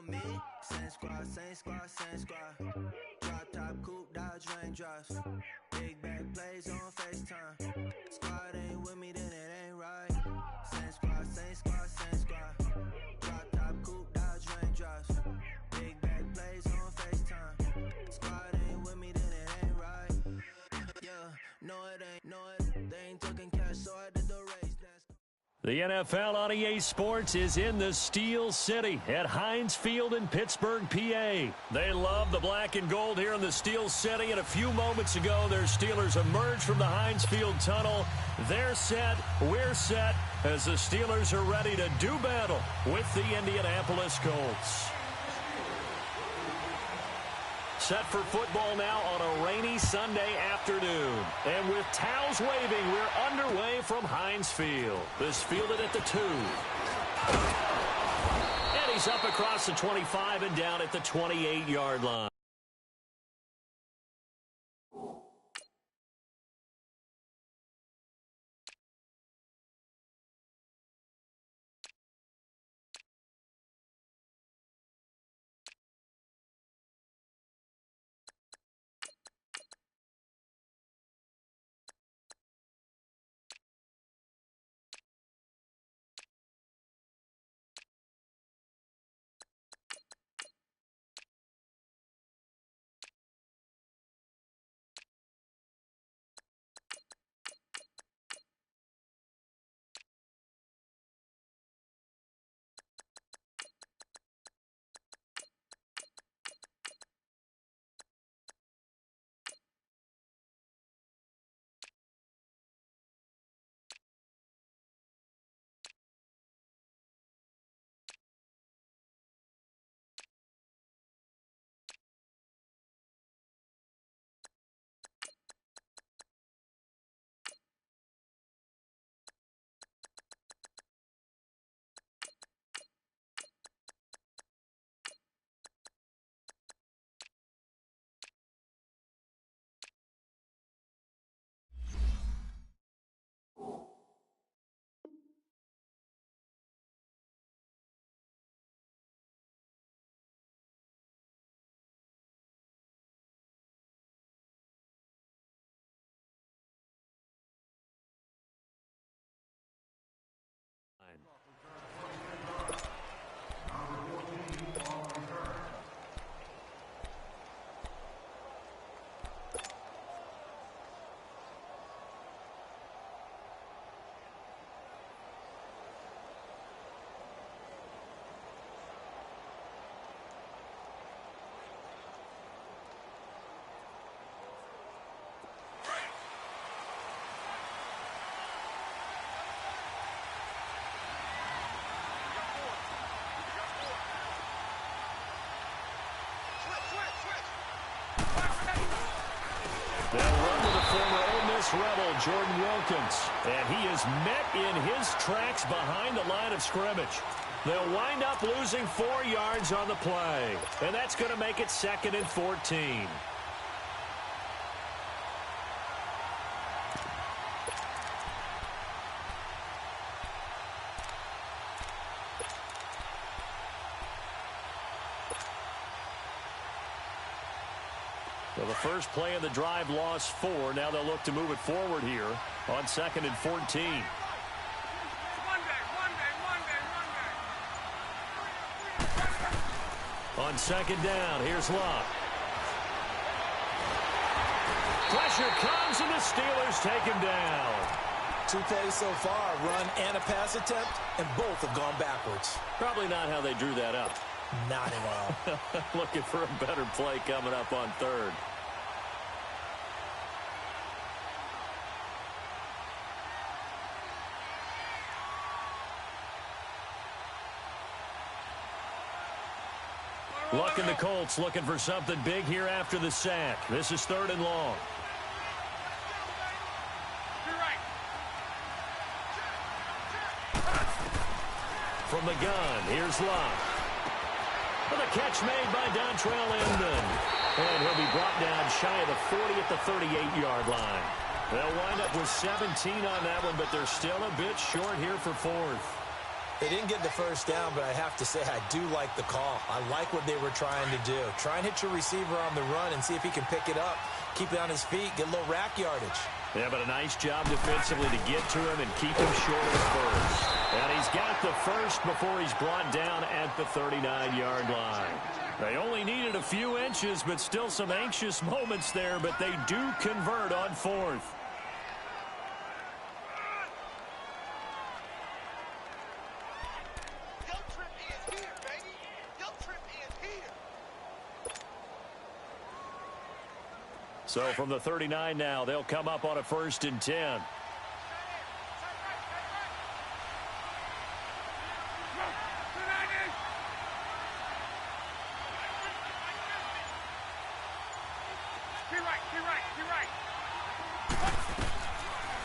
on me. Same squad, same squad, same squad. Drop top, coupe, dodge raindrops. Big back plays on FaceTime. Squad ain't with me, then it ain't right. Same squad, same squad, same squad. Drop top, coupe, dodge raindrops. Big back plays on FaceTime. Squad ain't with me, then it ain't right. Yeah, no it ain't, no it. They ain't talking cash, so I did the race. The NFL on EA Sports is in the Steel City at Heinz Field in Pittsburgh, PA. They love the black and gold here in the Steel City, and a few moments ago, their Steelers emerged from the Heinz Field tunnel. They're set, we're set, as the Steelers are ready to do battle with the Indianapolis Colts. Set for football now on a rainy Sunday afternoon. And with towels waving, we're underway from Heinz Field. This fielded at the 2. And he's up across the 25 and down at the 28-yard line. They'll run to the former Ole Miss Rebel, Jordan Wilkins. And he is met in his tracks behind the line of scrimmage. They'll wind up losing 4 yards on the play. And that's going to make it 2nd and 14. Well, the first play of the drive lost 4. Now they'll look to move it forward here on 2nd and 14. On 2nd down, here's Locke. Pressure comes, and the Steelers take him down. 2 plays so far, run and a pass attempt, and both have gone backwards. Probably not how they drew that up. Not at all. Looking for a better play coming up on 3rd. Looking the Colts, looking for something big here after the sack. This is 3rd and long. From the gun, here's Locke. With a catch made by Dontrell Inman. And he'll be brought down shy of the 40 at the 38-yard line. They'll wind up with 17 on that one, but they're still a bit short here for 4th. They didn't get the first down, but I have to say I do like the call. I like what they were trying to do. Try and hit your receiver on the run and see if he can pick it up, keep it on his feet, get a little rack yardage. Yeah, but a nice job defensively to get to him and keep him short of the first. And he's got the first before he's brought down at the 39-yard line. They only needed a few inches, but still some anxious moments there, but they do convert on fourth. So from the 39 now, they'll come up on a 1st and 10.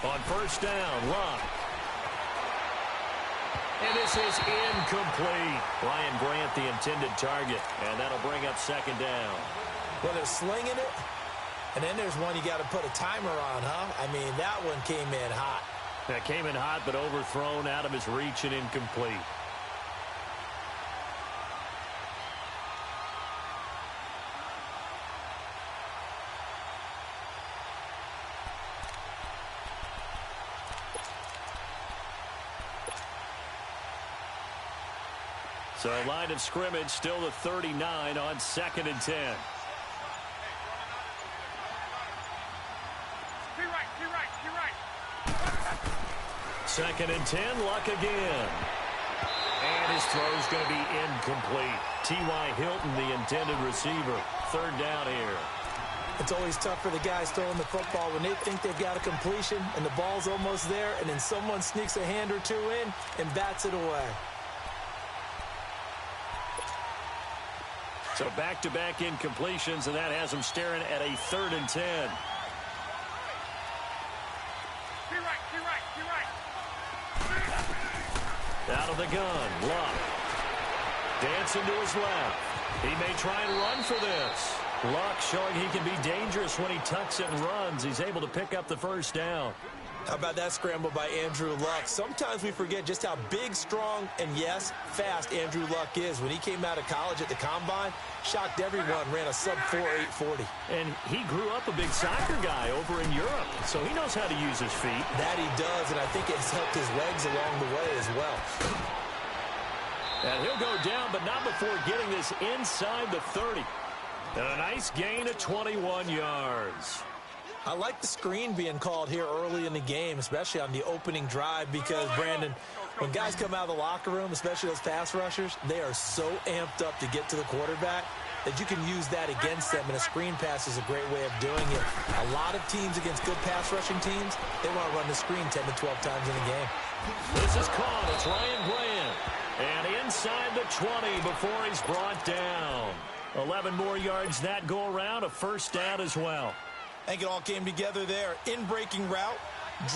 On 1st down, Luck. And this is incomplete. Ryan Grant, the intended target, and that'll bring up 2nd down. Well, they're slinging it. And then there's one you got to put a timer on, huh? I mean, that one came in hot. That came in hot, but overthrown out of his reach and incomplete. So line of scrimmage still the 39 on 2nd and 10. 2nd and 10, Luck again. And his throw's going to be incomplete. T.Y. Hilton, the intended receiver. 3rd down here. It's always tough for the guys throwing the football when they think they've got a completion and the ball's almost there, and then someone sneaks a hand or two in and bats it away. So back-to-back incompletions, and that has them staring at a 3rd and 10. Out of the gun, Luck. Dancing to his left. He may try and run for this. Luck showing he can be dangerous when he tucks it and runs. He's able to pick up the 1st down. How about that scramble by Andrew Luck? Sometimes we forget just how big, strong, and yes, fast Andrew Luck is. When he came out of college at the Combine, shocked everyone, ran a sub-4 840. And he grew up a big soccer guy over in Europe, so he knows how to use his feet. That he does, and I think it's helped his legs along the way as well. And he'll go down, but not before getting this inside the 30. And a nice gain of 21 yards. I like the screen being called here early in the game, especially on the opening drive, because, Brandon, when guys come out of the locker room, especially those pass rushers, they are so amped up to get to the quarterback that you can use that against them, and a screen pass is a great way of doing it. A lot of teams against good pass rushing teams, they want to run the screen 10 to 12 times in a game. This is caught. It's Ryan Grant. And inside the 20 before he's brought down. 11 more yards that go around, a 1st down as well. I think it all came together there. In-breaking route,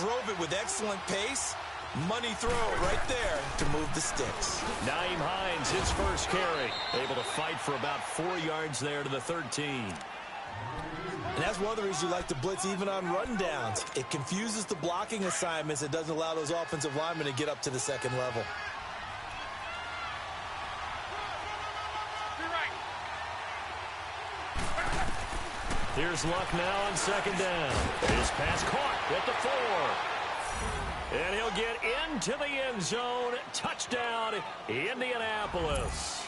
drove it with excellent pace. Money throw right there to move the sticks. Nyheim Hines, his first carry. Able to fight for about 4 yards there to the 13. And that's one of the reasons you like to blitz even on run downs. It confuses the blocking assignments. It doesn't allow those offensive linemen to get up to the 2nd level. Here's Luck now on 2nd down. His pass caught at the 4. And he'll get into the end zone. Touchdown, Indianapolis.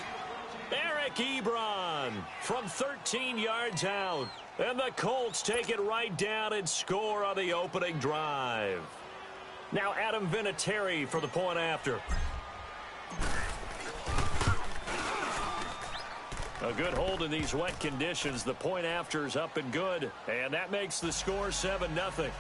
Eric Ebron from 13 yards out. And the Colts take it right down and score on the opening drive. Now Adam Vinatieri for the point after. A good hold in these wet conditions. The point after is up and good. And that makes the score 7-0.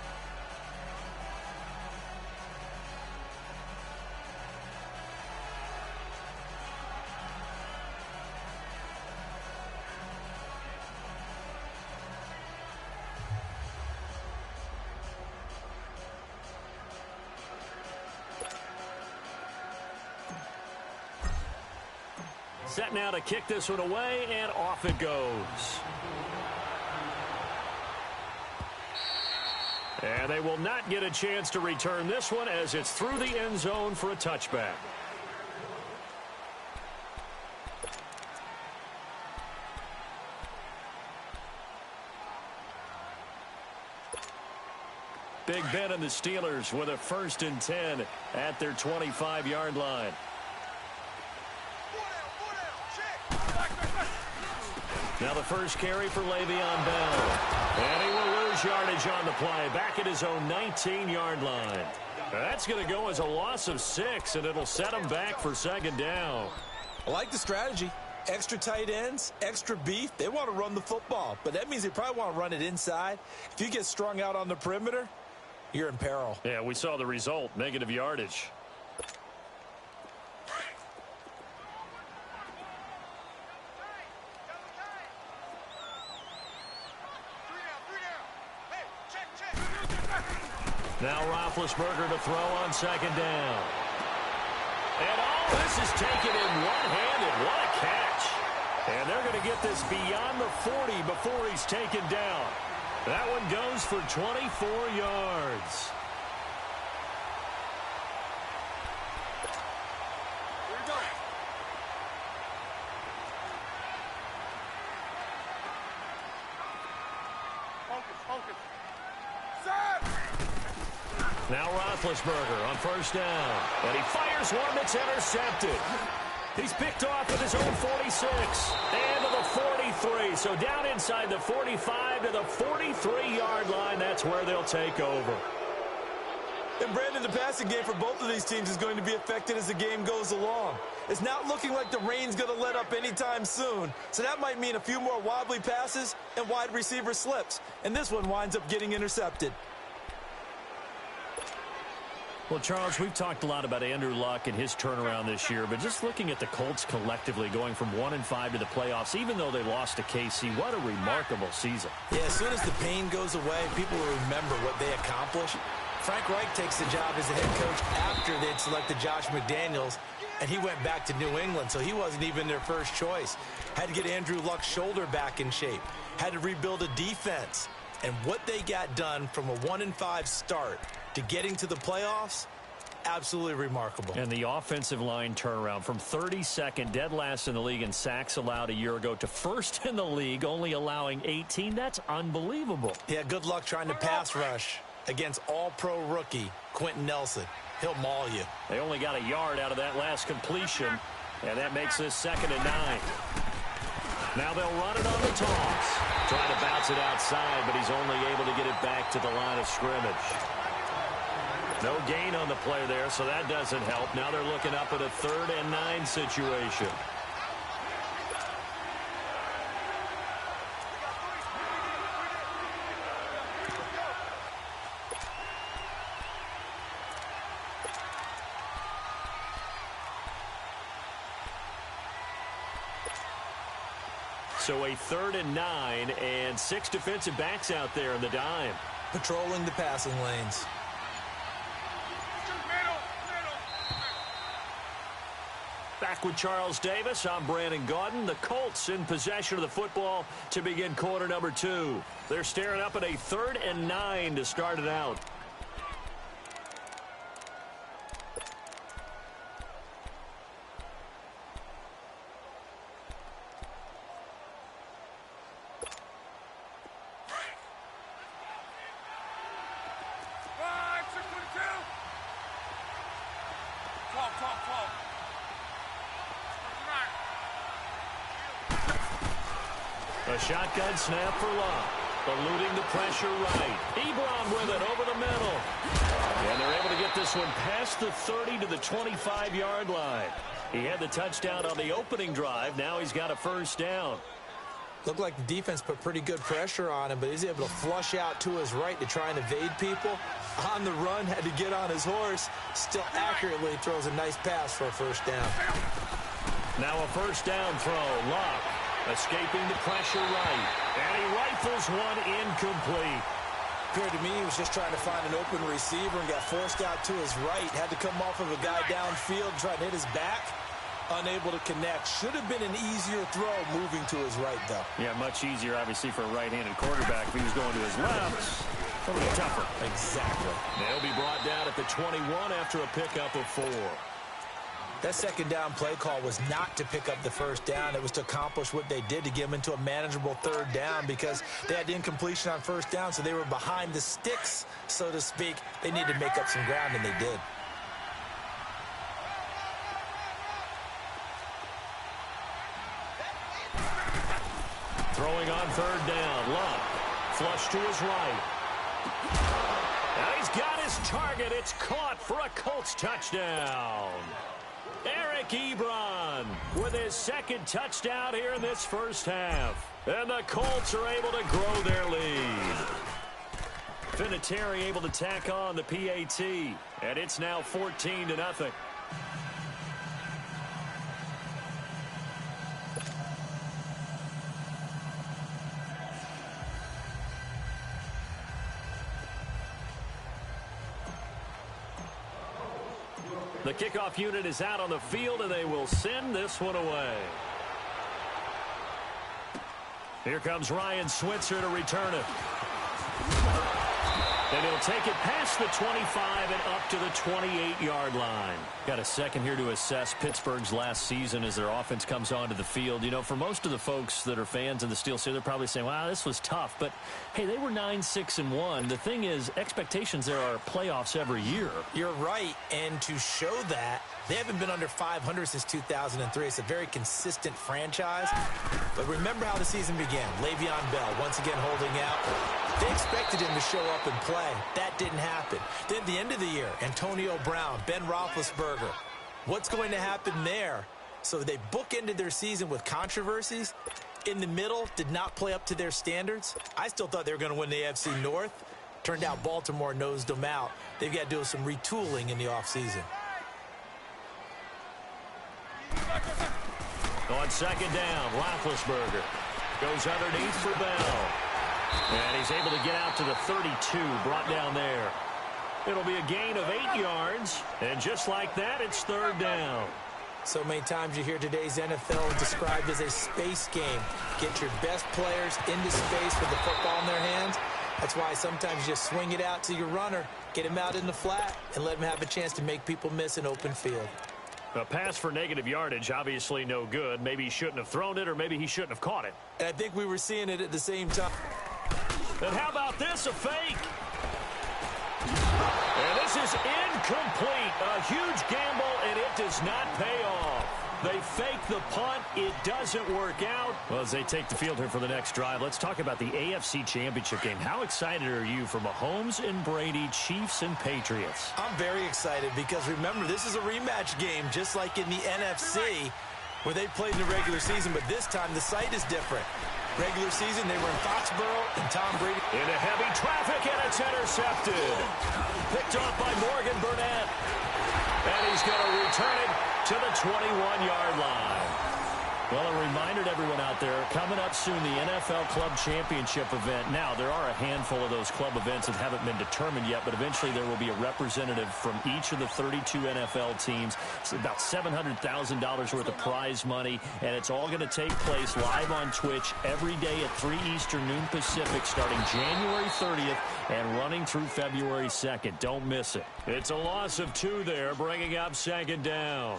Set now to kick this one away, and off it goes. And they will not get a chance to return this one as it's through the end zone for a touchback. Big Ben and the Steelers with a 1st and 10 at their 25-yard line. Now the first carry for Le'Veon Bell. And he will lose yardage on the play, back at his own 19-yard line. That's going to go as a loss of 6, and it'll set him back for 2nd down. I like the strategy. Extra tight ends, extra beef. They want to run the football, but that means they probably want to run it inside. If you get strung out on the perimeter, you're in peril. Yeah, we saw the result, negative yardage. Now Roethlisberger to throw on 2nd down. And all this is taken in one-handed. What a catch. And they're going to get this beyond the 40 before he's taken down. That one goes for 24 yards. Here we go. Focus. Set! Now Roethlisberger on 1st down. And he fires one that's intercepted. He's picked off at his own 46. And to the 43. So down inside the 45 to the 43-yard line. That's where they'll take over. And Brandon, the passing game for both of these teams is going to be affected as the game goes along. It's not looking like the rain's going to let up anytime soon. So that might mean a few more wobbly passes and wide receiver slips. And this one winds up getting intercepted. Well, Charles, we've talked a lot about Andrew Luck and his turnaround this year, but just looking at the Colts collectively going from 1-5 to the playoffs, even though they lost to KC, what a remarkable season. Yeah, as soon as the pain goes away, people will remember what they accomplished. Frank Reich takes the job as the head coach after they'd selected Josh McDaniels, and he went back to New England, so he wasn't even their first choice. Had to get Andrew Luck's shoulder back in shape. Had to rebuild a defense. And what they got done from a 1-5 start to getting to the playoffs, absolutely remarkable. And the offensive line turnaround from 32nd, dead last in the league in sacks allowed a year ago, to 1st in the league, only allowing 18. That's unbelievable. Yeah, good luck trying to pass rush against all-pro rookie Quentin Nelson. He'll maul you. They only got a yard out of that last completion, and that makes this 2nd and 9. Now they'll run it on the toss. Trying to bounce it outside, but he's only able to get it back to the line of scrimmage. No gain on the play there, so that doesn't help. Now they're looking up at a 3rd and 9 situation. So a 3rd and 9 and 6 defensive backs out there in the dime. Patrolling the passing lanes. Back with Charles Davis, I'm Brandon Gaudin. The Colts in possession of the football to begin quarter number 2. They're staring up at a 3rd and 9 to start it out. A shotgun snap for Luck. Eluding the pressure right. Ebron with it over the middle. And they're able to get this one past the 30 to the 25-yard line. He had the touchdown on the opening drive. Now he's got a 1st down. Looked like the defense put pretty good pressure on him, but he's able to flush out to his right to try and evade people. On the run, had to get on his horse. Still accurately throws a nice pass for a 1st down. Now a 1st down throw. Luck escaping the pressure right. And he rifles one incomplete. Appeared to me he was just trying to find an open receiver and got forced out to his right. Had to come off of a guy downfield and try to hit his back. Unable to connect. Should have been an easier throw moving to his right, though. Yeah, much easier, obviously, for a right-handed quarterback. If he was going to his left, a little tougher. Exactly. They'll be brought down at the 21 after a pickup of 4. That second down play call was not to pick up the first down. It was to accomplish what they did, to get them into a manageable third down, because they had incompletion on first down, so they were behind the sticks, so to speak. They needed to make up some ground, and they did. Throwing on third down. Luck. Flush to his right. Now he's got his target. It's caught for a Colts touchdown. Eric Ebron with his second touchdown here in this first half. And the Colts are able to grow their lead. Vinatieri able to tack on the PAT. And it's now 14-0. The kickoff unit is out on the field, and they will send this one away. Here comes Ryan Switzer to return it. And he'll take it past the 25 and up to the 28-yard line. Got a second here to assess Pittsburgh's last season as their offense comes onto the field. You know, for most of the folks that are fans of the Steel City, they're probably saying, wow, this was tough. But, hey, they were 9-6-1. The thing is, expectations there are playoffs every year. You're right, and to show that, they haven't been under 500 since 2003. It's a very consistent franchise. But remember how the season began. Le'Veon Bell once again holding out. They expected him to show up and play. That didn't happen. Then at the end of the year, Antonio Brown, Ben Roethlisberger. What's going to happen there? So they bookended their season with controversies. In the middle, did not play up to their standards. I still thought they were going to win the AFC North. Turned out Baltimore nosed them out. They've got to do some retooling in the offseason. On second down, Roethlisberger goes underneath for Bell. And he's able to get out to the 32, brought down there. It'll be a gain of 8 yards, and just like that, it's third down. So many times you hear today's NFL described as a space game. Get your best players into space with the football in their hands. That's why sometimes you just swing it out to your runner, get him out in the flat, and let him have a chance to make people miss an open field. A pass for negative yardage, obviously no good. Maybe he shouldn't have thrown it, or maybe he shouldn't have caught it. And I think we were seeing it at the same time. And how about this, a fake? And this is incomplete. A huge gamble, and it does not pay off. They fake the punt. It doesn't work out. Well, as they take the field here for the next drive, let's talk about the AFC Championship game. How excited are you for Mahomes and Brady, Chiefs and Patriots? I'm very excited because, remember, this is a rematch game, just like in the NFC, where they played in the regular season, but this time the site is different. Regular season, they were in Foxborough, and Tom Brady into heavy traffic, and it's intercepted. Picked off by Morgan Burnett. And he's going to return it to the 21-yard line. Well, a reminder to everyone out there, coming up soon, the NFL Club Championship event. Now, there are a handful of those club events that haven't been determined yet, but eventually there will be a representative from each of the 32 NFL teams. It's about $700,000 worth of prize money, and it's all going to take place live on Twitch every day at 3 Eastern, noon Pacific, starting January 30th and running through February 2nd. Don't miss it. It's a loss of 2 there, bringing up second down.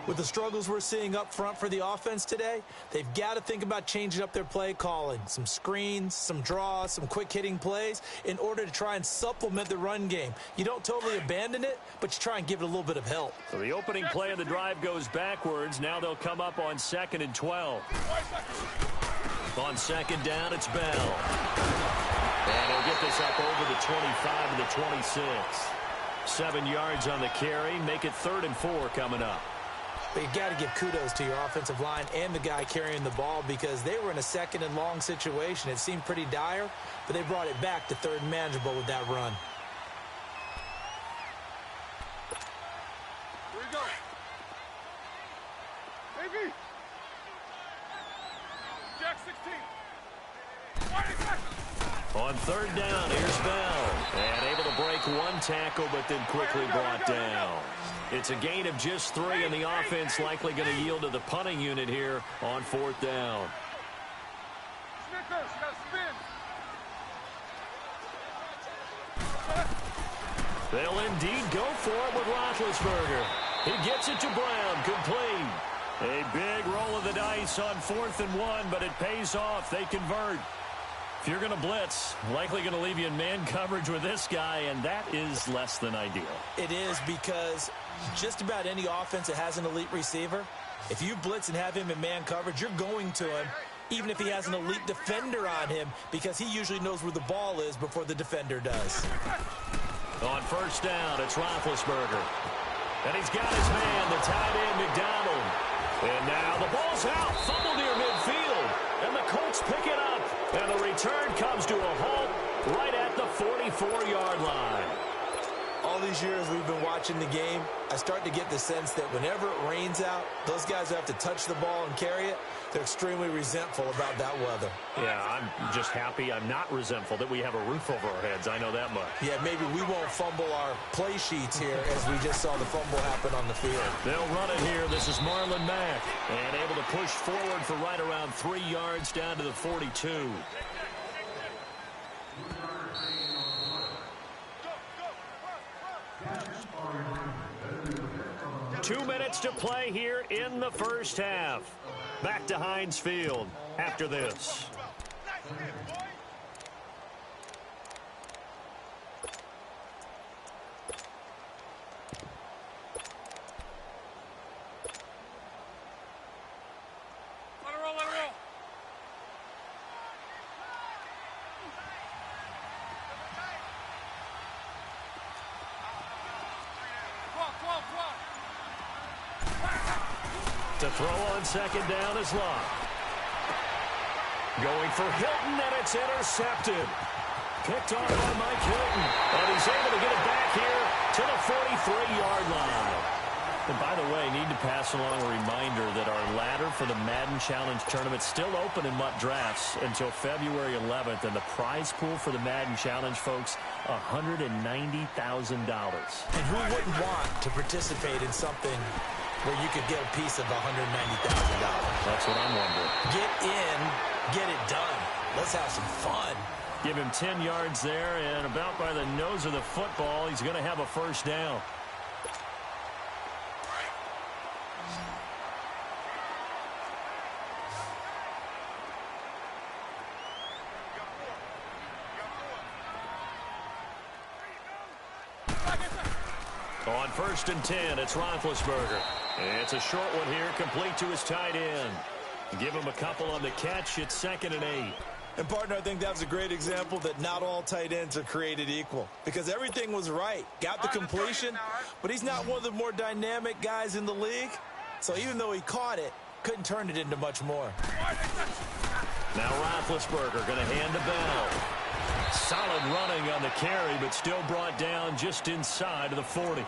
With the struggles we're seeing up front for the offense today, they've got to think about changing up their play calling. Some screens, some draws, some quick-hitting plays in order to try and supplement the run game. You don't totally abandon it, but you try and give it a little bit of help. So the opening play of the drive goes backwards. Now they'll come up on 2nd and 12. On second down, it's Bell. And he'll get this up over the 25 to the 26. 7 yards on the carry. Make it 3rd and 4 coming up. But you got to give kudos to your offensive line and the guy carrying the ball because they were in a 2nd and long situation. It seemed pretty dire, but they brought it back to 3rd and manageable with that run. Here we go. Baby. Jack 16. On 3rd down, here's Bell. And able to break 1 tackle, but then quickly brought down. It's a gain of just 3, and the offense likely going to yield to the punting unit here on 4th down. Snickers, you got to spin. They'll indeed go for it with Roethlisberger. He gets it to Brown, complete. A big roll of the dice on 4th and 1, but it pays off. They convert. If you're going to blitz, likely going to leave you in man coverage with this guy, and that is less than ideal. It is, because just about any offense that has an elite receiver, if you blitz and have him in man coverage, you're going to him, even if he has an elite defender on him, because he usually knows where the ball is before the defender does. On 1st down, it's Roethlisberger. And he's got his man, the tight end, McDonald. And now the ball's out, fumbled near midfield. And the Colts pick it up. And the return comes to a halt right at the 44-yard line. All these years we've been watching the game, I start to get the sense that whenever it rains out, those guys who have to touch the ball and carry it, they're extremely resentful about that weather. Yeah, I'm just happy I'm not resentful that we have a roof over our heads. I know that much. Yeah, maybe we won't fumble our play sheets here as we just saw the fumble happen on the field. They'll run it here. This is Marlon Mack. And able to push forward for right around 3 yards down to the 42. 2 minutes to play here in the first half. Back to Heinz Field after this. Let it roll, let it roll. To throw on 2nd down is Locke. Going for Hilton, and it's intercepted. Picked off by Mike Hilton. And he's able to get it back here to the 43-yard line. And by the way, need to pass along a reminder that our ladder for the Madden Challenge Tournament is still open in MUT Drafts until February 11th. And the prize pool for the Madden Challenge, folks, $190,000. And who wouldn't want to participate in something where you could get a piece of $190,000? That's what I'm wondering. Get in, get it done. Let's have some fun. Give him 10 yards there, and about by the nose of the football, he's going to have a 1st down. On 1st and 10, it's Roethlisberger. It's a short one here, complete to his tight end. Give him a couple on the catch. It's 2nd and 8. And, partner, I think that was a great example that not all tight ends are created equal, because everything was right. Got the completion, but he's not one of the more dynamic guys in the league. So even though he caught it, couldn't turn it into much more. Now Roethlisberger going to hand to Bell. Solid running on the carry, but still brought down just inside of the 40.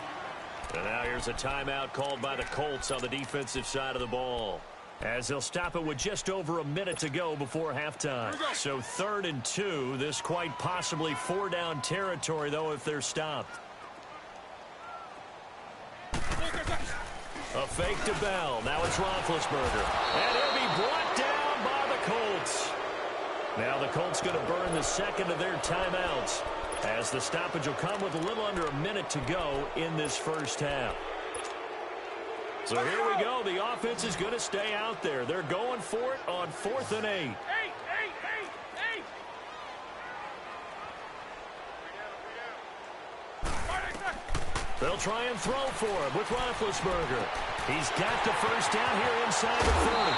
And now here's a timeout called by the Colts on the defensive side of the ball, as they'll stop it with just over a minute to go before halftime. So 3rd and 2, this quite possibly 4-down territory, though, if they're stopped. A fake to Bell. Now it's Roethlisberger. And he'll be brought down by the Colts. Now the Colts going to burn the 2nd of their timeouts, as the stoppage will come with a little under a minute to go in this first half. So here we go. The offense is going to stay out there. They're going for it on 4th and 8. They'll try and throw for him with Roethlisberger. He's got the 1st down here inside the 40.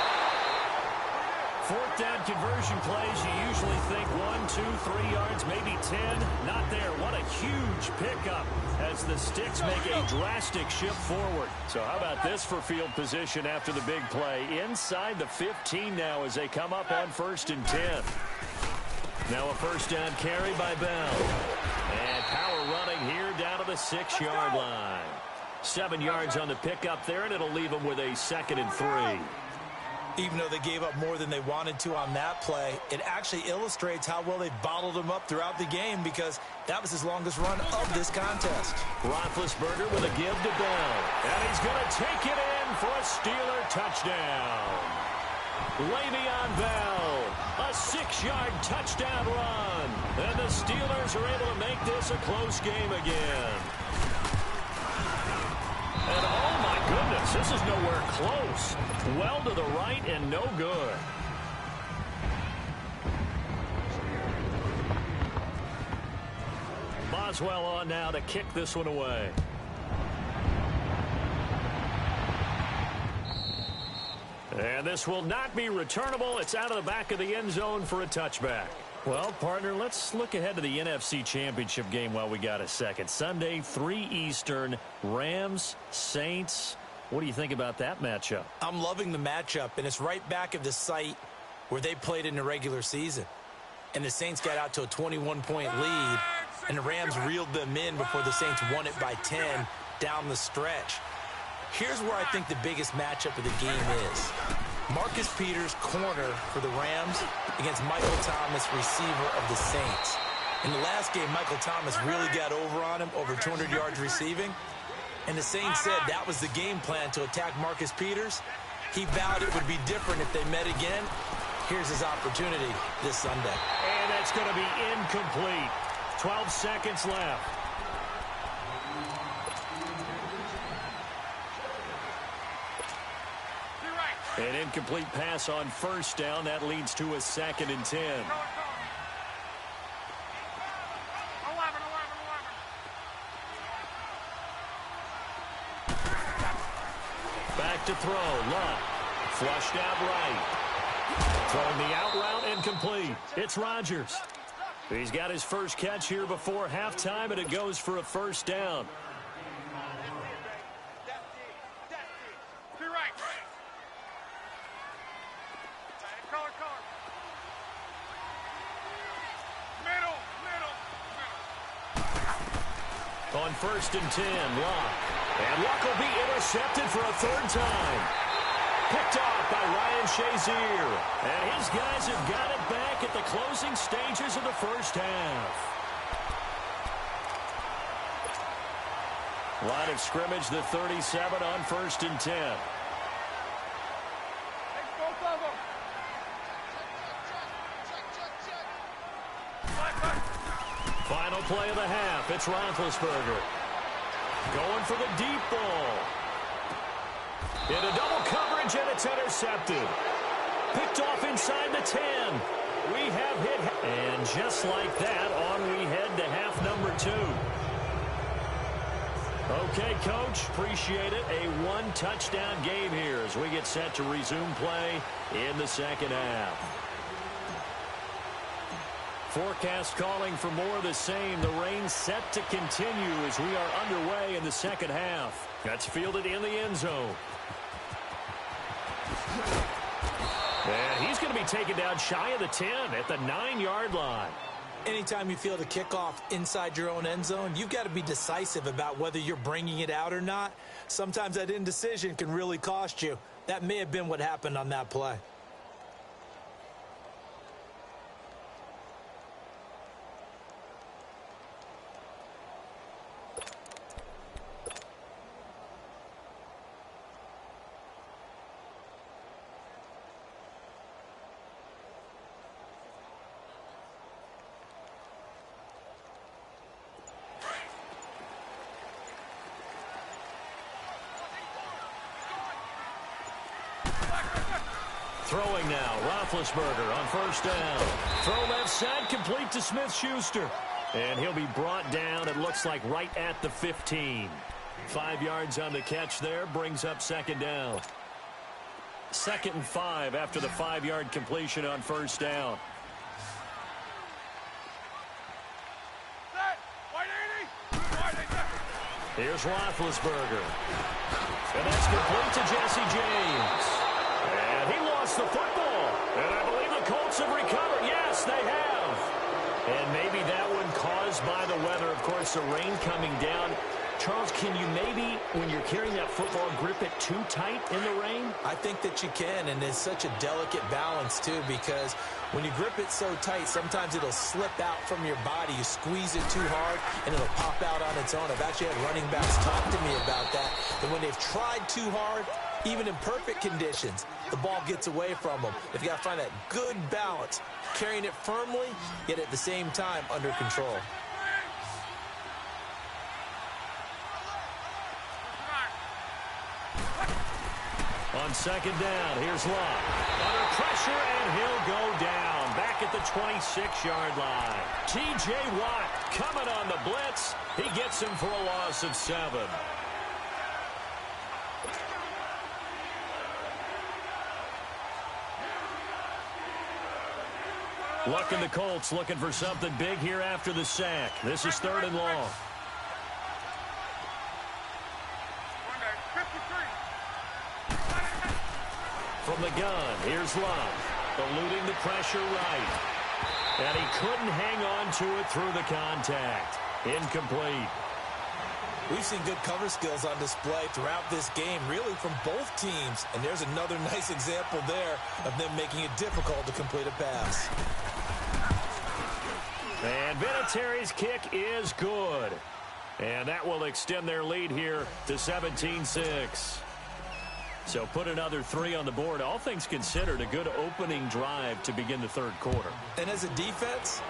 4th down conversion plays, you usually think 1, 2, 3 yards, maybe 10. Not there. What a huge pickup as the Sticks make a drastic shift forward. So how about this for field position after the big play? Inside the 15 now as they come up on 1st and 10. Now a 1st down carry by Bell. And power running here down to the 6-yard line. 7 yards on the pickup there, and it'll leave them with a 2nd and 3. Even though they gave up more than they wanted to on that play, it actually illustrates how well they bottled him up throughout the game, because that was his longest run of this contest. Roethlisberger with a give to Bell. And he's going to take it in for a Steeler touchdown. Le'Veon Bell, a 6-yard touchdown run. And the Steelers are able to make this a close game again. And oh my This is nowhere close. Well to the right and no good. Boswell on now to kick this one away. And this will not be returnable. It's out of the back of the end zone for a touchback. Well, partner, let's look ahead to the NFC Championship game while we got a second. Sunday, 3 Eastern, Rams, Saints. What do you think about that matchup? I'm loving the matchup, and it's right back at the site where they played in the regular season. And the Saints got out to a 21-point lead, and the Rams reeled them in before the Saints won it by 10 down the stretch. Here's where I think the biggest matchup of the game is. Marcus Peters, corner for the Rams, against Michael Thomas, receiver of the Saints. In the last game, Michael Thomas really got over on him, over 200 yards receiving. And the Saints said that was the game plan, to attack Marcus Peters. He vowed it would be different if they met again. Here's his opportunity this Sunday. And that's going to be incomplete. 12 seconds left. An incomplete pass on first down. That leads to a 2nd and 10. Back to throw. Luck. Flushed out right. Throwing the out route, incomplete. It's Rodgers. He's got his first catch here before halftime, and it goes for a first down. On 1st and 10, Luck. And Luck will be intercepted for a 3rd time. Picked off by Ryan Shazier. And his guys have got it back at the closing stages of the first half. Line of scrimmage, the 37 on 1st and 10. Final play of the half. It's Roethlisberger. Going for the deep ball. Into double coverage, and it's intercepted. Picked off inside the 10. We have hit. And just like that, on we head to half number 2. Okay, Coach, appreciate it. A 1-touchdown game here as we get set to resume play in the second half. Forecast calling for more of the same. The rain set to continue as we are underway in the second half. That's fielded in the end zone. And he's going to be taken down shy of the 10 at the 9-yard line. Anytime you feel the kickoff inside your own end zone, you've got to be decisive about whether you're bringing it out or not. Sometimes that indecision can really cost you. That may have been what happened on that play. Throwing now, Roethlisberger on 1st down. Throw left side, complete to Smith-Schuster. And he'll be brought down, it looks like, right at the 15. 5 yards on the catch there, brings up 2nd down. 2nd and 5 after the 5-yard completion on 1st down. Here's Roethlisberger. And that's complete to Jesse James. And he lost the football. And I believe the Colts have recovered. Yes, they have. And maybe that one caused by the weather. Of course, the rain coming down. Charles, can you maybe, when you're carrying that football, grip it too tight in the rain? I think that you can, and it's such a delicate balance, too, because when you grip it so tight, sometimes it'll slip out from your body. You squeeze it too hard, and it'll pop out on its own. I've actually had running backs talk to me about that when they've tried too hard, even in perfect conditions, the ball gets away from them. They've got to find that good balance, carrying it firmly, yet at the same time under control. On second down, here's Love. Under pressure, and he'll go down. Back at the 26-yard line. T.J. Watt coming on the blitz. He gets him for a loss of 7. Looking the Colts, looking for something big here after the sack. This is 3rd and long. From the gun, here's Love, eluding the pressure right. And he couldn't hang on to it through the contact. Incomplete. We've seen good cover skills on display throughout this game, really from both teams. And there's another nice example there of them making it difficult to complete a pass. And Vinatieri's kick is good. And that will extend their lead here to 17-6. So put another 3 on the board. All things considered, a good opening drive to begin the 3rd quarter. And as a defense,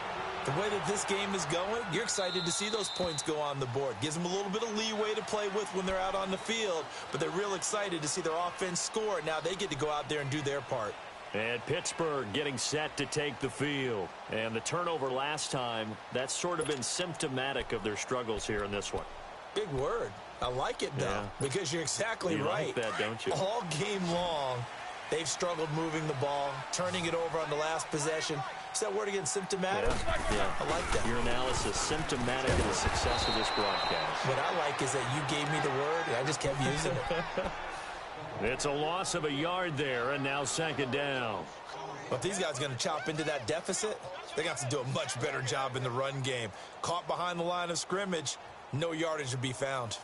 the way that this game is going, you're excited to see those points go on the board. Gives them a little bit of leeway to play with when they're out on the field, but they're real excited to see their offense score. Now they get to go out there and do their part. And Pittsburgh getting set to take the field. And the turnover last time, that's sort of been symptomatic of their struggles here in this one. Big word. I like it, though, because you're exactly right. You like that, don't you? All game long, they've struggled moving the ball, turning it over on the last possession. Is that word again, symptomatic? Yeah. I like that. Your analysis, symptomatic of the success of this broadcast. What I like is that you gave me the word, and I just kept using it. It's a loss of a yard there, and now 2nd down. But these guys are going to chop into that deficit. They got to do a much better job in the run game. Caught behind the line of scrimmage, no yardage to be found.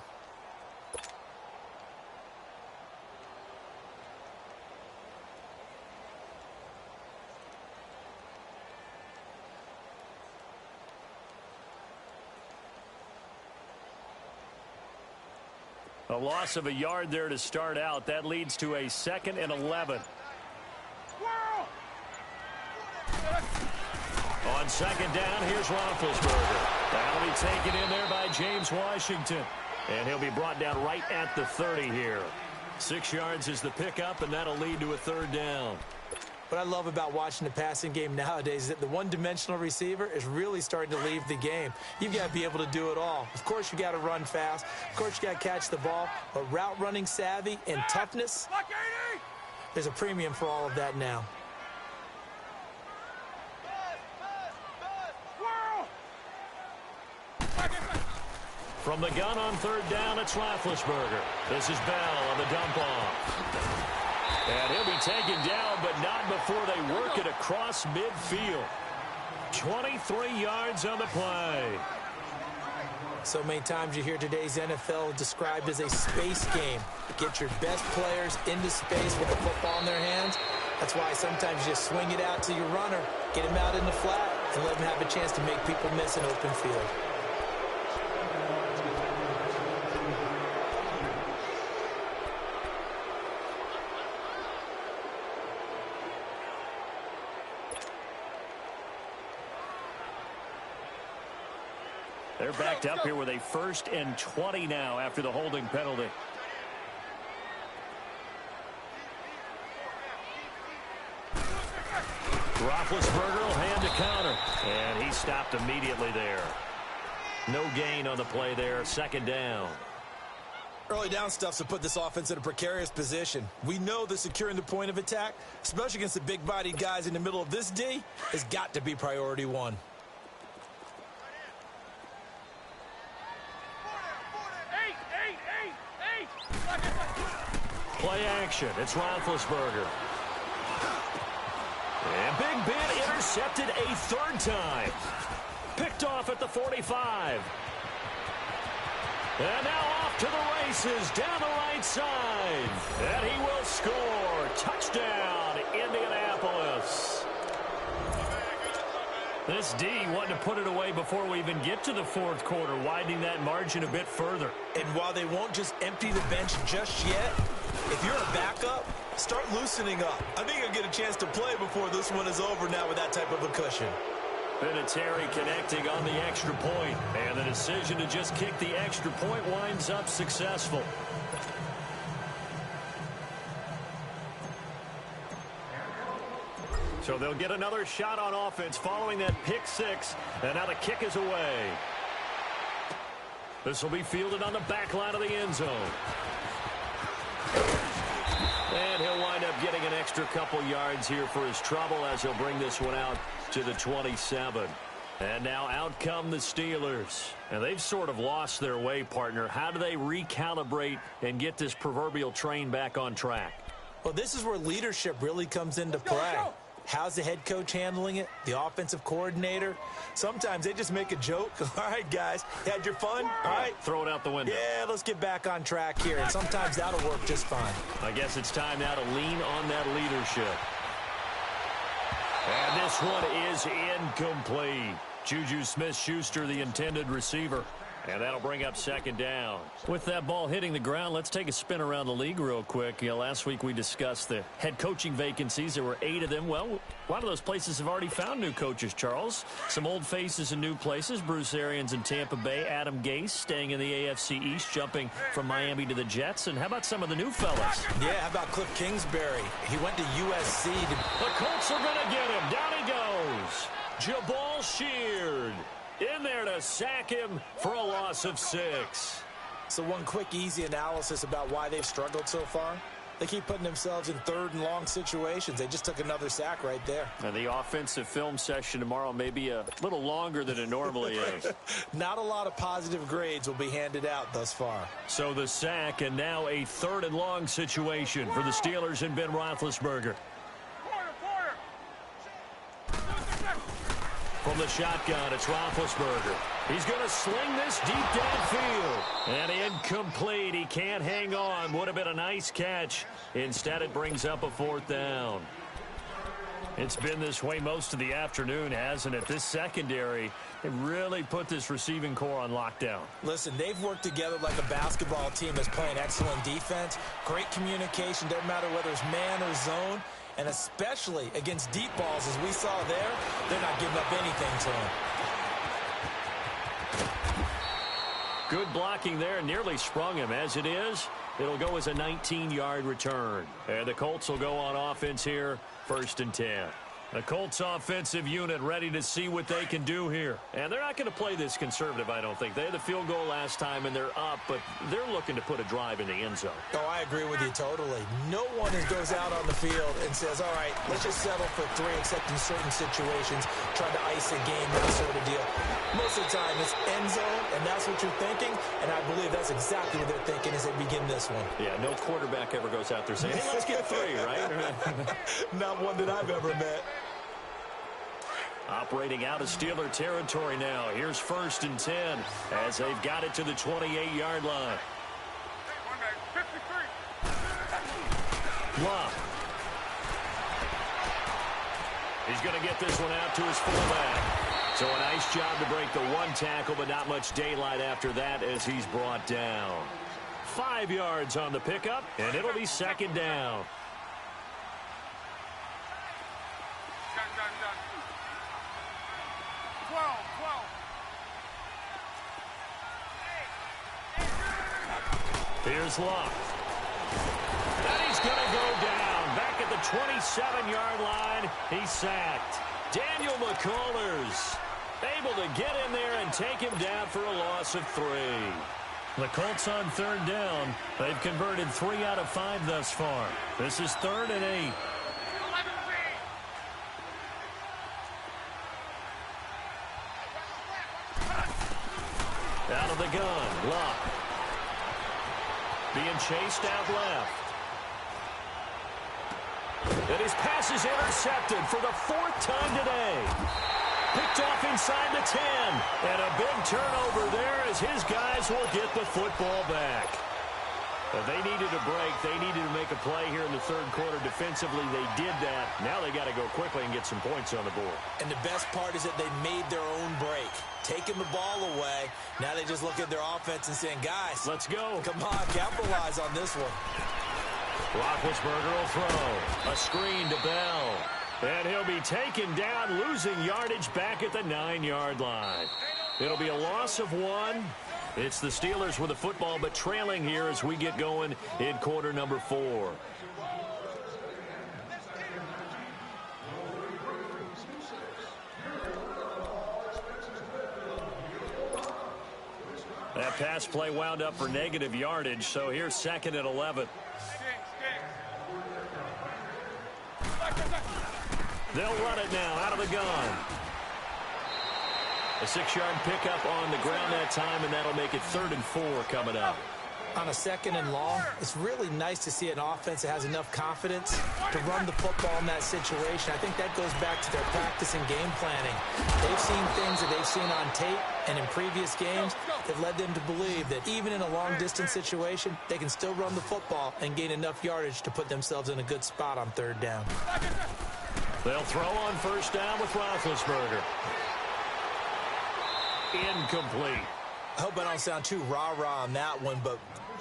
A loss of a yard there to start out. That leads to a 2nd and 11. On 2nd down, here's Roethlisberger. That'll be taken in there by James Washington. And he'll be brought down right at the 30 here. 6 yards is the pickup, and that'll lead to a 3rd down. What I love about watching the passing game nowadays is that the one-dimensional receiver is really starting to leave the game. You've got to be able to do it all. Of course, you got to run fast. Of course, you got to catch the ball. But route running savvy and toughness, there's a premium for all of that now. From the gun on 3rd down, it's Roethlisberger. This is Bell on the dump off. And he'll be taken down, but not before they work it across midfield. 23 yards on the play. So many times you hear today's NFL described as a space game. Get your best players into space with the football in their hands. That's why sometimes you just swing it out to your runner, get him out in the flat, and let him have a chance to make people miss an open field. They're backed up here with a 1st and 20 now after the holding penalty. Roethlisberger will hand to counter. And he stopped immediately there. No gain on the play there. 2nd down. Early down stuff's to put this offense in a precarious position. We know that securing the point of attack, especially against the big-bodied guys in the middle of this D, has got to be priority 1. Play action. It's Roethlisberger. And Big Ben intercepted a 3rd time. Picked off at the 45. And now off to the races down the right side. And he will score. Touchdown, Indianapolis. This D wanting to put it away before we even get to the 4th quarter, widening that margin a bit further. And while they won't just empty the bench just yet, if you're a backup, start loosening up. I think you'll get a chance to play before this one is over now with that type of a cushion. Vinatieri connecting on the extra point, and the decision to just kick the extra point winds up successful. So they'll get another shot on offense following that pick six. And now the kick is away. This will be fielded on the back line of the end zone. And he'll wind up getting an extra couple yards here for his trouble as he'll bring this one out to the 27. And now out come the Steelers. And they've sort of lost their way, partner. How do they recalibrate and get this proverbial train back on track? Well, this is where leadership really comes into play. How's the head coach handling it? The offensive coordinator? Sometimes they just make a joke. All right, guys, you had your fun? All right. Throw it out the window. Yeah, let's get back on track here. And sometimes that'll work just fine. I guess it's time now to lean on that leadership. And this one is incomplete. Juju Smith-Schuster, the intended receiver. And that'll bring up second down. With that ball hitting the ground, let's take a spin around the league real quick. Last week we discussed the head coaching vacancies. There were 8 of them. Well, a lot of those places have already found new coaches, Charles. Some old faces in new places. Bruce Arians in Tampa Bay. Adam Gase staying in the AFC East, jumping from Miami to the Jets. And how about some of the new fellas? Yeah, how about Cliff Kingsbury? He went to USC. The Colts are going to get him. Down he goes. Jabal Sheard in there to sack him for a loss of 6. So one quick, easy analysis about why they've struggled so far. They keep putting themselves in third and long situations. They just took another sack right there. And the offensive film session tomorrow may be a little longer than it normally is. Not a lot of positive grades will be handed out thus far. So the sack, and now a third and long situation for the Steelers and Ben Roethlisberger. From the shotgun, it's Roethlisberger. He's going to sling this deep downfield. And incomplete. He can't hang on. Would have been a nice catch. Instead, it brings up a 4th down. It's been this way most of the afternoon, hasn't it? This secondary, they really put this receiving core on lockdown. Listen, they've worked together like a basketball team that's playing excellent defense. Great communication. Doesn't matter whether it's man or zone. And especially against deep balls, as we saw there, they're not giving up anything to him. Good blocking there, nearly sprung him. As it is, it'll go as a 19-yard return. And the Colts will go on offense here, 1st and 10. The Colts offensive unit ready to see what they can do here. And they're not going to play this conservative, I don't think. They had the field goal last time, and they're up, but they're looking to put a drive in the end zone. Oh, I agree with you totally. No one goes out on the field and says, all right, let's just settle for 3, except in certain situations, try to ice a game, that sort of deal. Most of the time, it's end zone, and that's what you're thinking, and I believe that's exactly what they're thinking as they begin this one. Yeah, no quarterback ever goes out there saying, hey, let's get 3, right? Not one that I've ever met. Operating out of Steeler territory now. Here's 1st and 10 as they've got it to the 28-yard line. Love. He's going to get this one out to his fullback. So a nice job to break the 1 tackle, but not much daylight after that as he's brought down. 5 yards on the pickup, and it'll be 2nd down. Here's Love. And he's going to go down. Back at the 27-yard line, he's sacked. Daniel McCullers able to get in there and take him down for a loss of 3. The Colts on 3rd down. They've converted 3 out of 5 thus far. This is 3rd and 8. Out of the gun, Love. Being chased out left. And his pass is intercepted for the 4th time today. Picked off inside the 10. And a big turnover there as his guys will get the football back. But they needed a break. They needed to make a play here in the 3rd quarter. Defensively, they did that. Now they got to go quickly and get some points on the board. And the best part is that they made their own break. Taking the ball away. Now they just look at their offense and saying, guys, let's go. Come on, capitalize on this one. Roethlisberger will throw. A screen to Bell. And he'll be taken down, losing yardage back at the 9-yard line. It'll be a loss of 1. It's the Steelers with the football, but trailing here as we get going in quarter number 4. That pass play wound up for negative yardage, so here's 2nd and 11. They'll run it now out of the gun. A 6-yard pickup on the ground that time, and that'll make it 3rd and 4 coming up. On a 2nd and long, it's really nice to see an offense that has enough confidence to run the football in that situation. I think that goes back to their practice and game planning. They've seen things that they've seen on tape and in previous games that led them to believe that even in a long-distance situation, they can still run the football and gain enough yardage to put themselves in a good spot on 3rd down. They'll throw on 1st down with Roethlisberger. Incomplete. I hope I don't sound too rah-rah on that one, but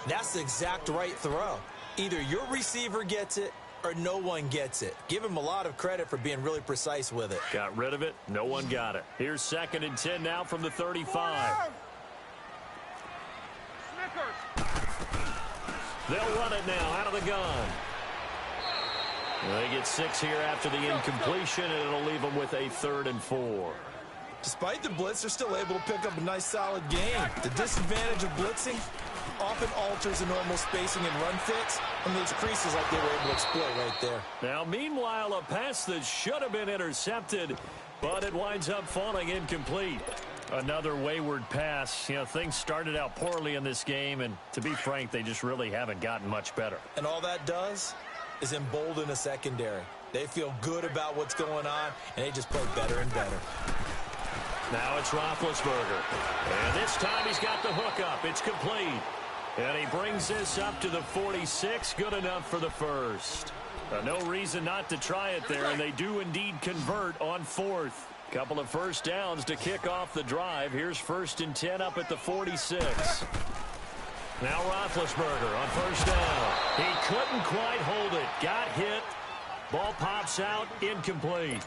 that's the exact right throw. Either your receiver gets it or no one gets it. Give him a lot of credit for being really precise with it. Got rid of it. No one got it. Here's 2nd and 10 now from the 35. They'll run it now out of the gun. They get 6 here after the incompletion, and it'll leave them with a 3rd and 4. Despite the blitz, they're still able to pick up a nice, solid game. The disadvantage of blitzing often alters the normal spacing and run fits, and leaves creases like they were able to exploit right there. Now, meanwhile, a pass that should have been intercepted, but it winds up falling incomplete. Another wayward pass. You know, things started out poorly in this game, and to be frank, they just really haven't gotten much better. And all that does is embolden a secondary. They feel good about what's going on, and they just play better and better. Now it's Roethlisberger. And this time he's got the hook up. It's complete. And he brings this up to the 46. Good enough for the first. No reason not to try it there, and they do indeed convert on 4th. Couple of 1st downs to kick off the drive. Here's 1st and 10 up at the 46. Now Roethlisberger on 1st down. He couldn't quite hold it. Got hit. Ball pops out. Incomplete.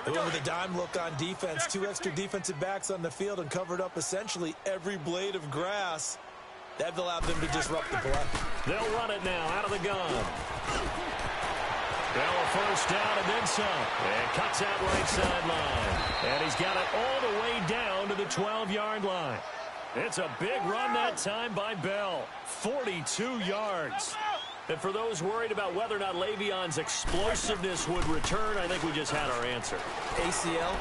They went with a dime look on defense. 2 extra defensive backs on the field and covered up essentially every blade of grass. That allowed them to disrupt the play. They'll run it now out of the gun. Well, a 1st down and then some. And cuts out right sideline. And he's got it all the way down to the 12-yard line. It's a big run that time by Bell. 42 yards. And for those worried about whether or not Le'Veon's explosiveness would return, I think we just had our answer. ACL?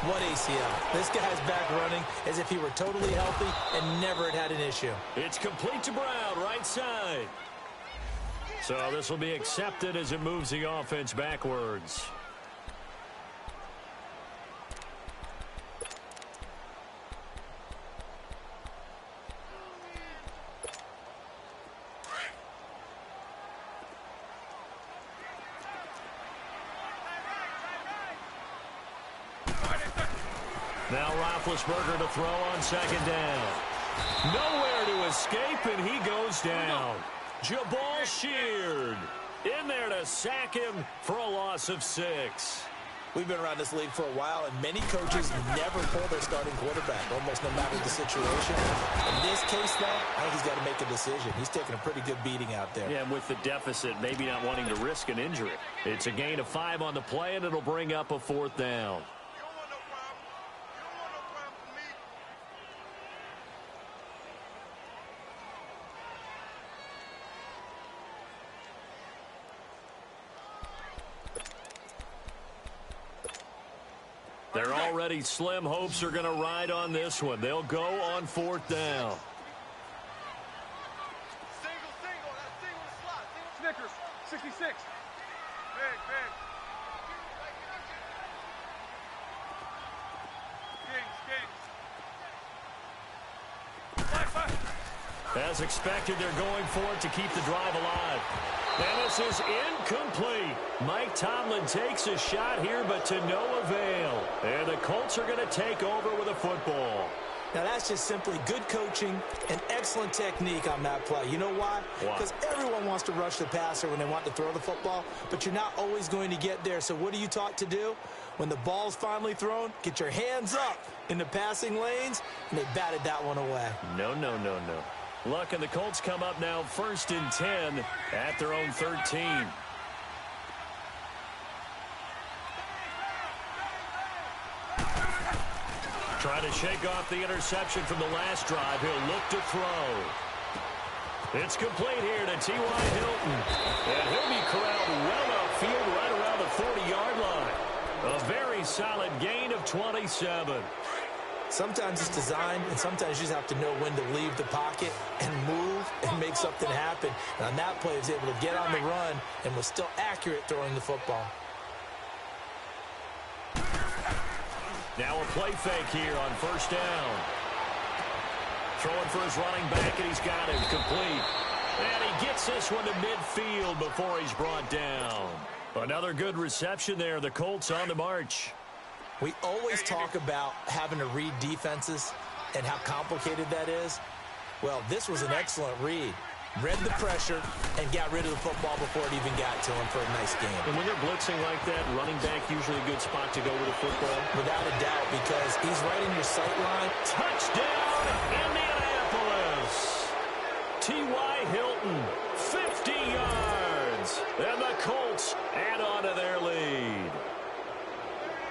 What ACL? This guy's back running as if he were totally healthy and never had an issue. It's complete to Brown, right side. So this will be accepted as it moves the offense backwards. Now Roethlisberger to throw on 2nd down. Nowhere to escape, and he goes down. Jabal Sheard in there to sack him for a loss of 6. We've been around this league for a while, and many coaches never pull their starting quarterback, almost no matter the situation. In this case, though, I think he's got to make a decision. He's taking a pretty good beating out there. Yeah, and with the deficit, maybe not wanting to risk an injury. It's a gain of 5 on the play, and it'll bring up a 4th down. They're already slim hopes are going to ride on this one. They'll go on 4th down. Snickers, 66. Big. Kings. As expected, they're going for it to keep the drive alive. And this is incomplete. Mike Tomlin takes a shot here, but to no avail. And the Colts are going to take over with a football. Now, that's just simply good coaching and excellent technique on that play. You know why? Because everyone wants to rush the passer when they want to throw the football, but you're not always going to get there. So what are you taught to do? When the ball's finally thrown, get your hands up in the passing lanes, and they batted that one away. No. Luck, and the Colts come up now 1st and 10 at their own 13. Trying to shake off the interception from the last drive. He'll look to throw. It's complete here to T.Y. Hilton. And he'll be corralled well upfield right around the 40-yard line. A very solid gain of 27. Sometimes it's designed, and sometimes you just have to know when to leave the pocket and move and make something happen. And on that play, he was able to get on the run and was still accurate throwing the football. Now a play fake here on first down. Throwing for his running back, and he's got him complete. And he gets this one to midfield before he's brought down. Another good reception there. The Colts on the march. We always talk about having to read defenses and how complicated that is. Well, this was an excellent read. Read the pressure and got rid of the football before it even got to him for a nice game. And when they're blitzing like that, running back usually a good spot to go with the football. Without a doubt, because he's right in your sight line. Touchdown, Indianapolis! T.Y. Hilton, 50 yards. And the Colts add on to their lead.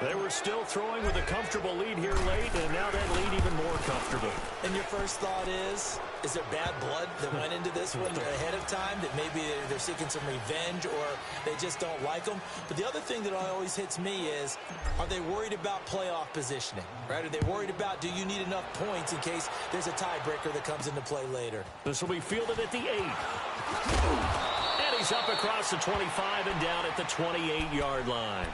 They were still throwing with a comfortable lead here late, and now that lead even more comfortable. And your first thought is there bad blood that went into this one ahead of time, that maybe they're seeking some revenge or they just don't like them? But the other thing that always hits me is, are they worried about playoff positioning, right? Are they worried about, do you need enough points in case there's a tiebreaker that comes into play later? This will be fielded at the 8. And he's up across the 25 and down at the 28-yard line.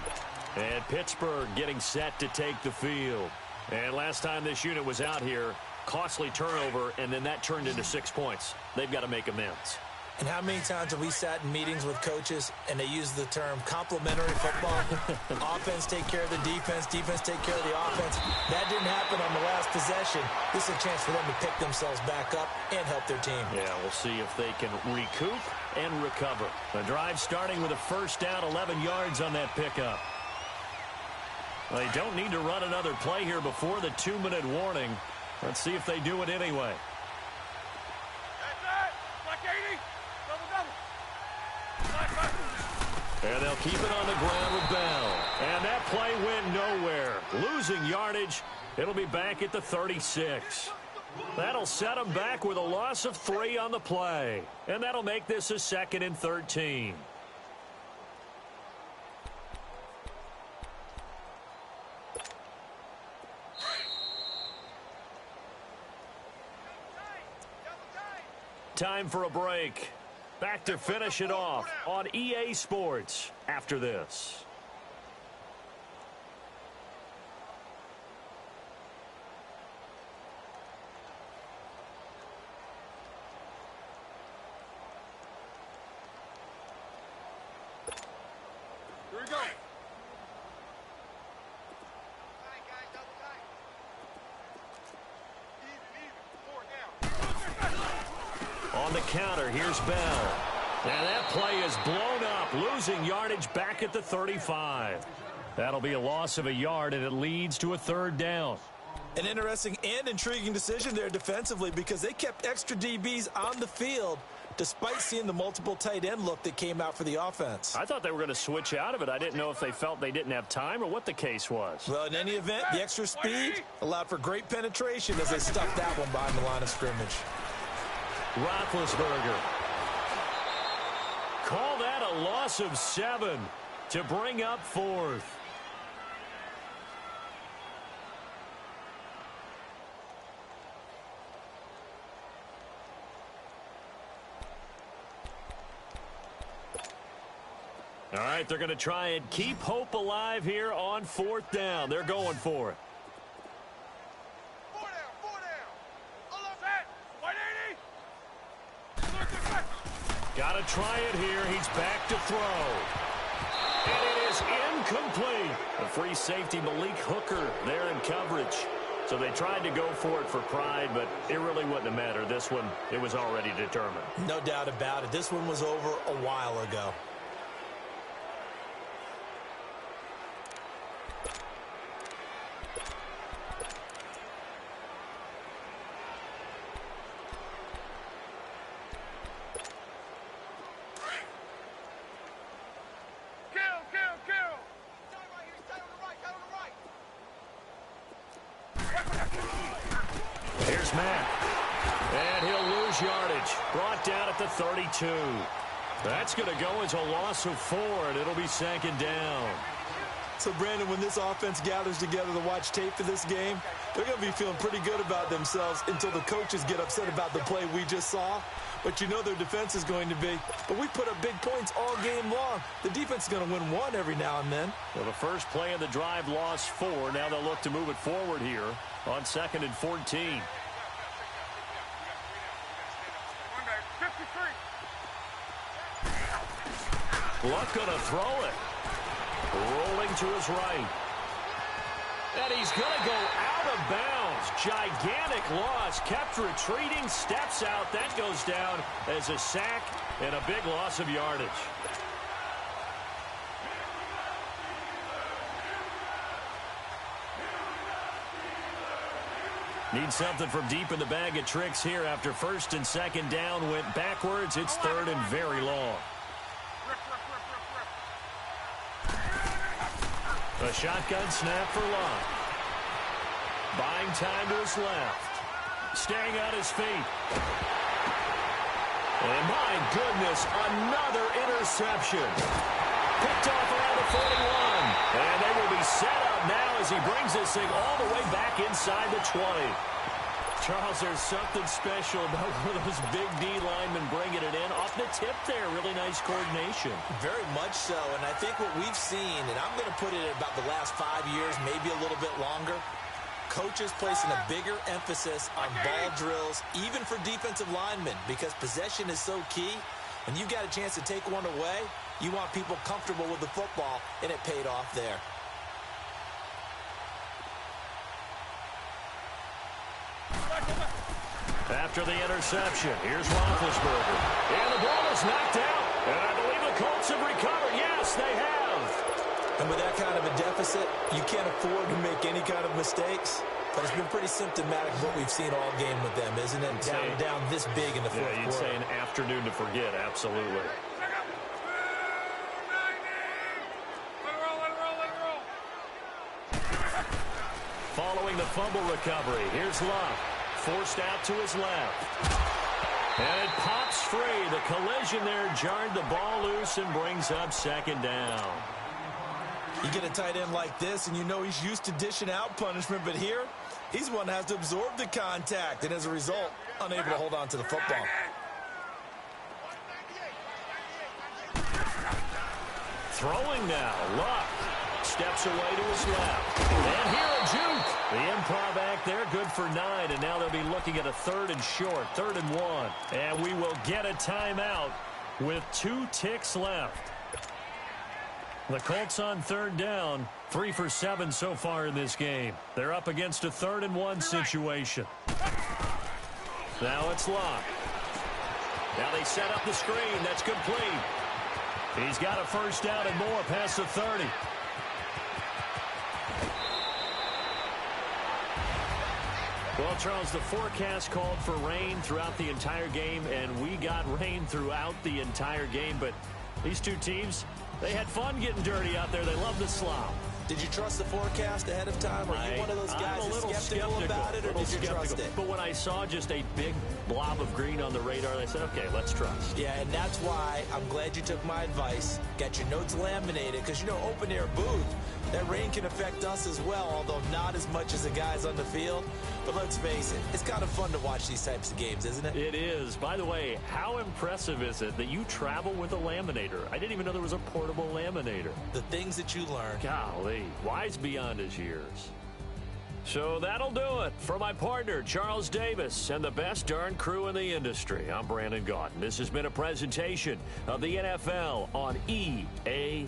And Pittsburgh getting set to take the field. And last time this unit was out here, costly turnover, and then that turned into 6 points. They've got to make amends. And how many times have we sat in meetings with coaches and they use the term complementary football? Offense take care of the defense, defense take care of the offense. That didn't happen on the last possession. This is a chance for them to pick themselves back up and help their team. Yeah, we'll see if they can recoup and recover. The drive starting with a first down, 11 yards on that pickup. They don't need to run another play here before the 2-minute warning. Let's see if they do it anyway. That's it. Black 80. Double. And they'll keep it on the ground with Bell. And that play went nowhere. Losing yardage. It'll be back at the 36. That'll set them back with a loss of 3 on the play. And that'll make this a 2nd and 13. Time for a break. Back to finish it off on EA Sports after this. Here we go. On the counter, here's Bell. And that play is blown up, losing yardage back at the 35. That'll be a loss of a yard, and it leads to a 3rd down. An interesting and intriguing decision there defensively, because they kept extra DBs on the field despite seeing the multiple tight end look that came out for the offense. I thought they were going to switch out of it. I didn't know if they felt they didn't have time or what the case was. Well, in any event, the extra speed allowed for great penetration as they stuck that one behind the line of scrimmage. Roethlisberger. Call that a loss of 7 to bring up 4th. All right, they're going to try and keep hope alive here on 4th down. They're going for it. 4 down. Almost set. 180. Got to try it here. He's back to throw. And it is incomplete. The free safety, Malik Hooker, there in coverage. So they tried to go for it for pride, but it really wouldn't have mattered. This one, it was already determined. No doubt about it. This one was over a while ago. Kill. Tight on the right. is Mack. And he'll lose yardage. Brought down at the 32. That's going to go as a loss of 4, and it'll be 2nd down. So, Brandon, when this offense gathers together to watch tape for this game, they're going to be feeling pretty good about themselves until the coaches get upset about the play we just saw. But you know their defense is going to be. But we put up big points all game long. The defense is going to win one every now and then. Well, the first play of the drive lost 4. Now they'll look to move it forward here on 2nd and 14. Luck going to throw it. Rolling to his right. And he's going to go out of bounds. Gigantic loss. Kept retreating. Steps out. That goes down as a sack and a big loss of yardage. Need something from deep in the bag of tricks here after 1st and 2nd down went backwards. It's 3rd and very long. A shotgun snap for Locke. Buying time to his left. Staying on his feet. And my goodness, another interception. Picked off around the 41. And they will be set up now as he brings this thing all the way back inside the 20. Charles, there's something special about one of those big D linemen bringing it in. Off the tip there, really nice coordination. Very much so, and I think what we've seen, and I'm going to put it at about the last 5 years, maybe a little bit longer, coaches placing a bigger emphasis on ball drills, even for defensive linemen, because possession is so key. When you've got a chance to take one away, you want people comfortable with the football, and it paid off there. After the interception, here's Roethlisberger. And the ball is knocked out. And I believe the Colts have recovered. Yes, they have. And with that kind of a deficit, you can't afford to make any kind of mistakes. But it's been pretty symptomatic of what we've seen all game with them, isn't it? Down this big in the fourth quarter. You'd say an afternoon to forget, absolutely. Following the fumble recovery, here's Locke. Forced out to his left. And it pops free. The collision there jarred the ball loose and brings up 2nd down. You get a tight end like this, and you know he's used to dishing out punishment, but here, he's one that has to absorb the contact, and as a result, unable to hold on to the football. Throwing now, Luck steps away to his left. And here a juke. The improv act there, good for 9, and now they'll be looking at a 3rd and short, 3rd and 1. And we will get a timeout with 2 ticks left. The Colts on 3rd down, 3 for 7 so far in this game. They're up against a 3rd and 1 situation. Now it's Locke. Now they set up the screen. That's complete. He's got a 1st down and more past the 30. Well, Charles, the forecast called for rain throughout the entire game, and we got rain throughout the entire game. But these two teams, they had fun getting dirty out there. They love the slop. Did you trust the forecast ahead of time? Are you one of those guys that's skeptical about it, or did you trust it? But when I saw just a big blob of green on the radar, I said, okay, let's trust. Yeah, and that's why I'm glad you took my advice. Got your notes laminated, because, you know, open-air booth, that rain can affect us as well, although not as much as the guys on the field. But let's face it, it's kind of fun to watch these types of games, isn't it? It is. By the way, how impressive is it that you travel with a laminator? I didn't even know there was a portable laminator. The things that you learn. Golly, wise beyond his years. So that'll do it. For my partner, Charles Davis, and the best darn crew in the industry, I'm Brandon Gaudin. This has been a presentation of the NFL on EA